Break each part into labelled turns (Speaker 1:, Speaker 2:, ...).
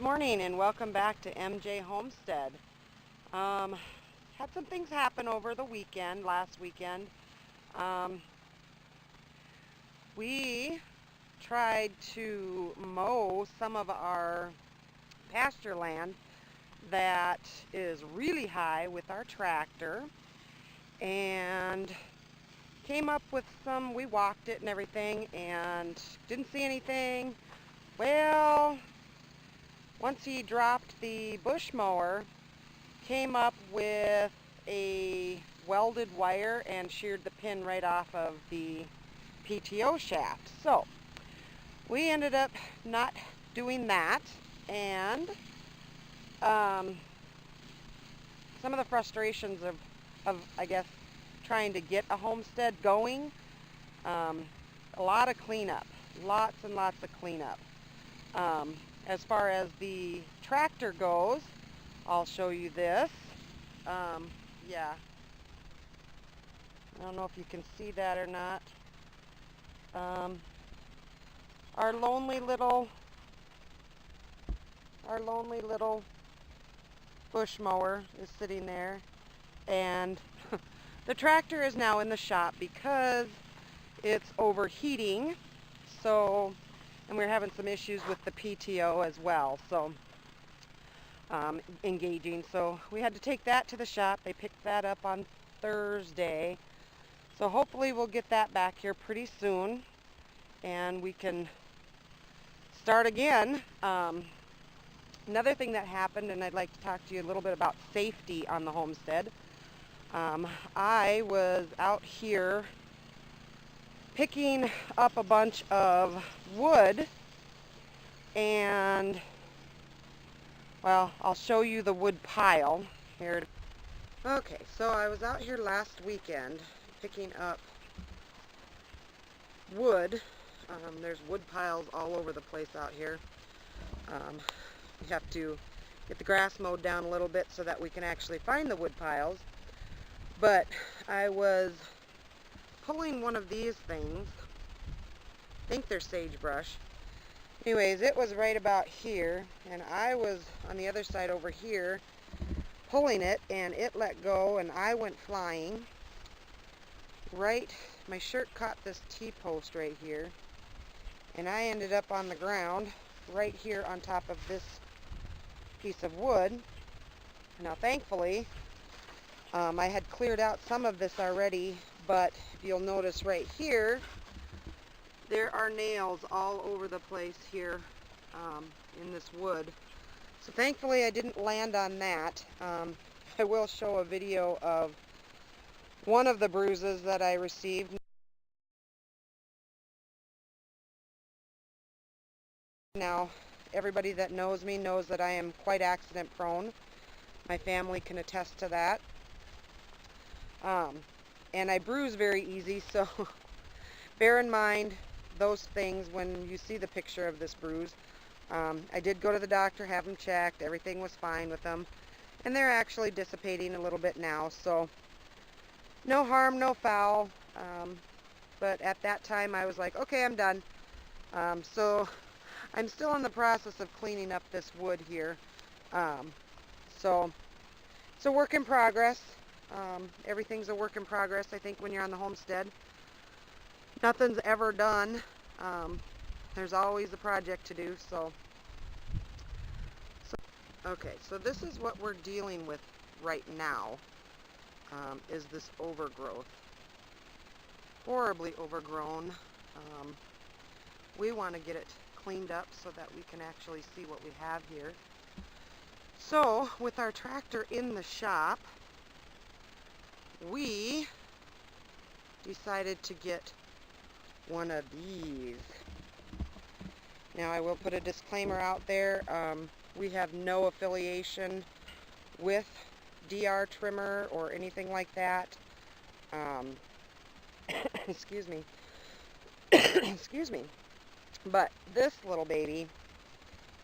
Speaker 1: morning and welcome back to MJ Homestead. Had some things happen over the weekend, last weekend. Um, we tried to mow some of our pasture land that is really high with our tractor and came up with we walked it and everything and didn't see anything. Well, once he dropped the bush mower, came up with a welded wire and sheared the pin right off of the PTO shaft. So we ended up not doing that, and some of the frustrations of I guess trying to get a homestead going, a lot of cleanup, lots and lots of cleanup. As far as the tractor goes, I'll show you this. Yeah, I don't know if you can see that or not. Um, our lonely little bush mower is sitting there, and the tractor is now in the shop because it's overheating. So, and we're having some issues with the PTO as well. So. Engaging. So we had to take that to the shop. They picked that up on Thursday. So hopefully we'll get that back here pretty soon and we can start again. Another thing that happened, and I'd like to talk to you a little bit about safety on the homestead. I was out here picking up a bunch of wood, and well, I'll show you the wood pile here. Okay, so I was out here last weekend picking up wood. There's wood piles all over the place out here. We have to get the grass mowed down a little bit so that we can actually find the wood piles. But I was pulling one of these things. I think they're sagebrush. Anyways, it was right about here, and I was on the other side over here pulling it, and it let go, and I went flying. My shirt caught this T-post right here, and I ended up on the ground right here on top of this piece of wood. Now, thankfully, I had cleared out some of this already, but if you'll notice right here, there are nails all over the place here in this wood. So thankfully I didn't land on that. I will show a video of one of the bruises that I received. Now, everybody that knows me knows that I am quite accident prone. My family can attest to that. And I bruise very easy, so bear in mind those things when you see the picture of this bruise. I did go to the doctor, have them checked, everything was fine with them, and they're actually dissipating a little bit now, so no harm, no foul. But at that time I was like, okay, I'm done. So I'm still in the process of cleaning up this wood here. So it's a work in progress. Everything's a work in progress, I think, when you're on the homestead. Nothing's ever done. There's always a project to do, okay, so this is what we're dealing with right now, is this overgrowth. Horribly overgrown. We want to get it cleaned up so that we can actually see what we have here. So, with our tractor in the shop, we decided to get one of these. Now, I will put a disclaimer out there. We have no affiliation with DR trimmer or anything like that. Excuse me. Excuse me. But this little baby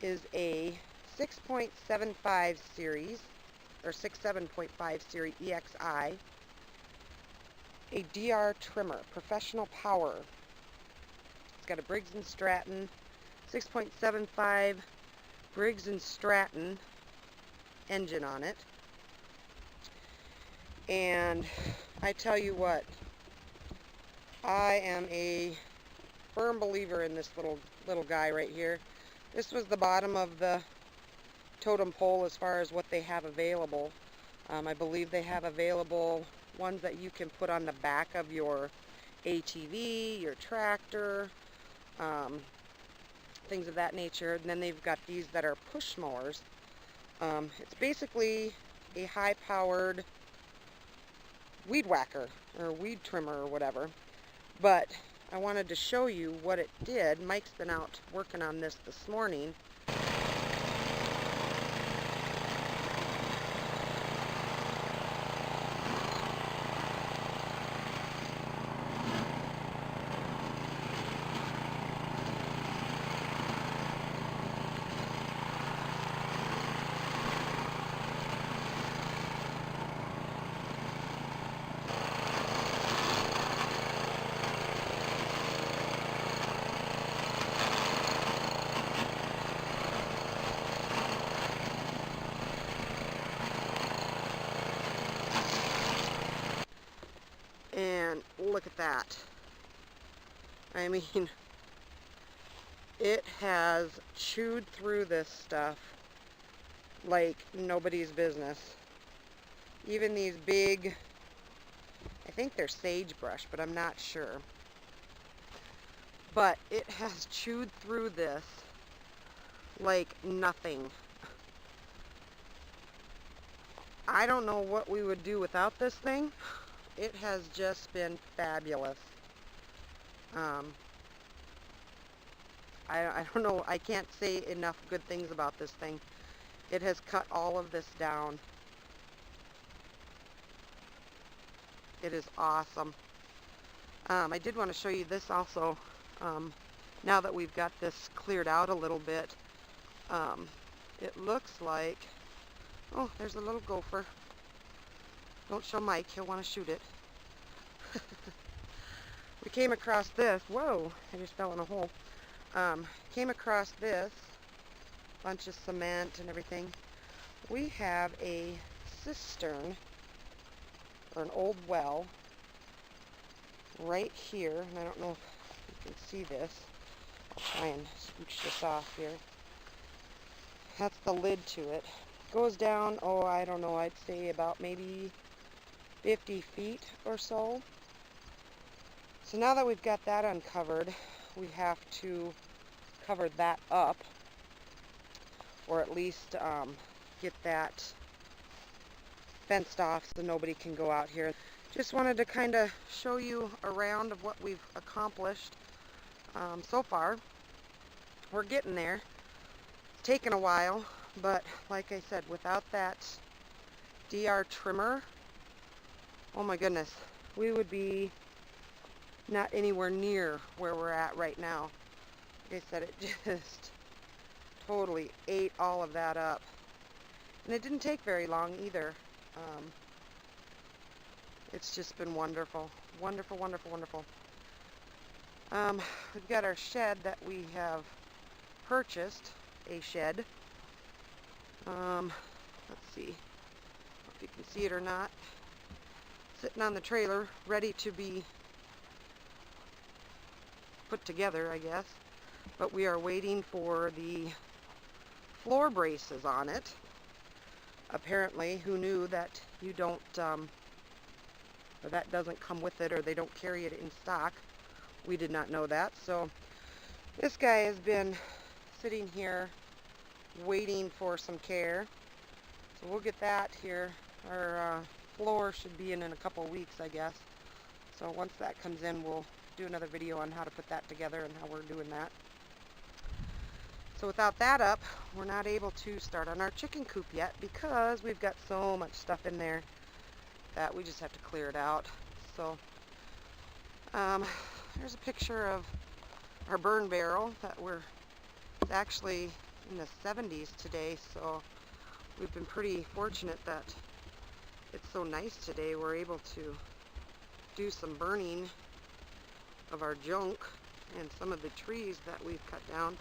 Speaker 1: is a 6.75 series, or 6.7.5 series EXI, a DR trimmer, professional power. It's got a Briggs & Stratton 6.75 Briggs & Stratton engine on it. And I tell you what, I am a firm believer in this little guy right here. This was the bottom of the totem pole as far as what they have available. I believe they have available ones that you can put on the back of your ATV, your tractor, things of that nature. And then they've got these that are push mowers. It's basically a high-powered weed whacker or weed trimmer or whatever. But I wanted to show you what it did. Mike's been out working on this morning. And look at that. I mean, it has chewed through this stuff like nobody's business. Even these big, I think they're sagebrush, but I'm not sure. But it has chewed through this like nothing. I don't know what we would do without this thing. It has just been fabulous. I don't know, I can't say enough good things about this thing. It has cut all of this down. It is awesome. I did want to show you this also. Now that we've got this cleared out a little bit, it looks like, oh, there's a little gopher. Don't show Mike, he'll want to shoot it. We came across this. Whoa, I just fell in a hole. Came across this bunch of cement and everything. We have a cistern, or an old well, right here. And I don't know if you can see this. I'll try and scooch this off here. That's the lid to it. Goes down, oh, I don't know, I'd say about maybe 50 feet or so. So now that we've got that uncovered, we have to cover that up, or at least get that fenced off so nobody can go out here. Just wanted to kind of show you around of what we've accomplished so far. We're getting there. It's taken a while, but like I said, without that DR trimmer, oh my goodness, we would be not anywhere near where we're at right now. Like I said, it just totally ate all of that up. And it didn't take very long either. It's just been wonderful. Wonderful, wonderful, wonderful. We've got our shed that we have purchased, a shed. Let's see if you can see it or not. Sitting on the trailer, ready to be put together, I guess. But we are waiting for the floor braces on it. Apparently, who knew that you don't, or that doesn't come with it, or they don't carry it in stock. We did not know that. So this guy has been sitting here waiting for some care. So we'll get that here. Our floor should be in a couple of weeks, I guess. So once that comes in, we'll do another video on how to put that together and how we're doing that. So without that up, we're not able to start on our chicken coop yet because we've got so much stuff in there that we just have to clear it out. So there's a picture of our burn barrel that it's actually in the 70s today, so we've been pretty fortunate that it's so nice today. We're able to do some burning of our junk and some of the trees that we've cut down.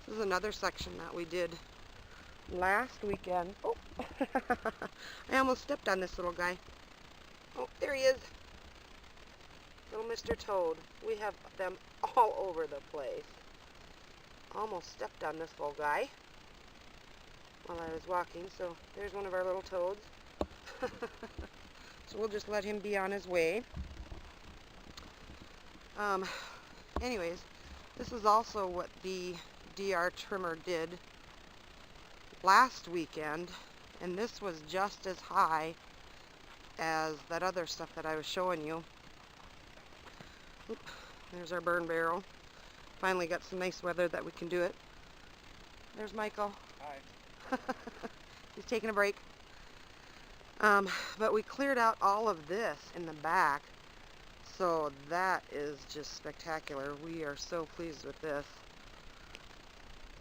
Speaker 1: This is another section that we did last weekend. Oh, I almost stepped on this little guy. Oh, there he is. Little Mr. Toad. We have them all over the place. Almost stepped on this little guy while I was walking. So there's one of our little toads. So we'll just let him be on his way. Anyways, this is also what the DR trimmer did last weekend, and this was just as high as that other stuff that I was showing you. Oop, there's our burn barrel. Finally got some nice weather that we can do it. There's Michael.
Speaker 2: Hi.
Speaker 1: He's taking a break. But we cleared out all of this in the back, so that is just spectacular. We are so pleased with this.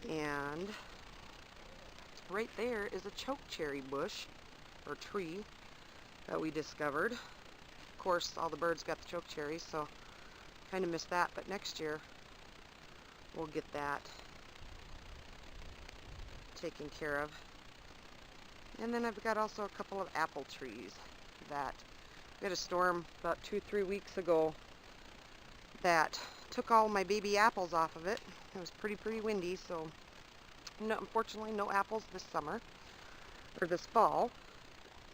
Speaker 1: And right there is a chokecherry bush, or tree, that we discovered. Of course, all the birds got the chokecherries, so kind of missed that, but next year we'll get that taken care of. And then I've got also a couple of apple trees that we had a storm about 2-3 weeks ago that took all my baby apples off of it. It was pretty windy, so no, unfortunately no apples this summer, or this fall.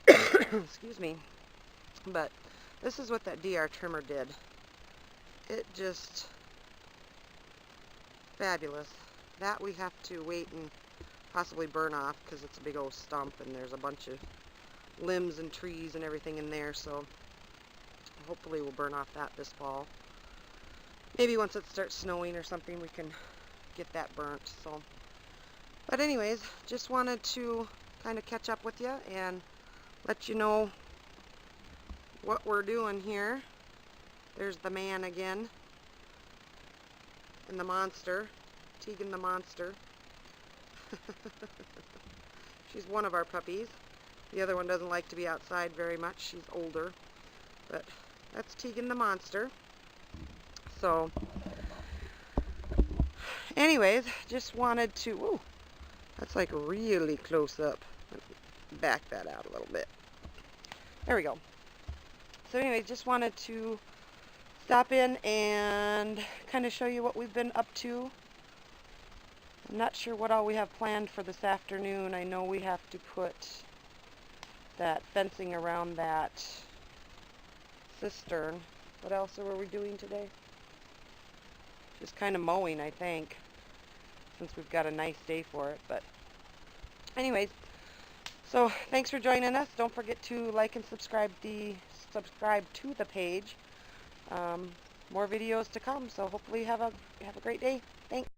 Speaker 1: Excuse me. But this is what that DR trimmer did. It just fabulous. That we have to wait and possibly burn off because it's a big old stump and there's a bunch of limbs and trees and everything in there, so hopefully we'll burn off that this fall. Maybe once it starts snowing or something we can get that burnt. So, but anyways, just wanted to kind of catch up with you and let you know what we're doing here. There's the man again and the monster, Tegan the monster. She's one of our puppies. The other one doesn't like to be outside very much. She's older. But that's Tegan the monster. So, anyways, just wanted to... Ooh, that's like really close up. Back that out a little bit. There we go. So anyways, just wanted to stop in and kind of show you what we've been up to. I'm not sure what all we have planned for this afternoon. I know we have to put that fencing around that cistern. What else are we doing today? Just kind of mowing, I think, since we've got a nice day for it. But anyways, so thanks for joining us. Don't forget to like and subscribe to the page. More videos to come, so hopefully have a great day. Thanks.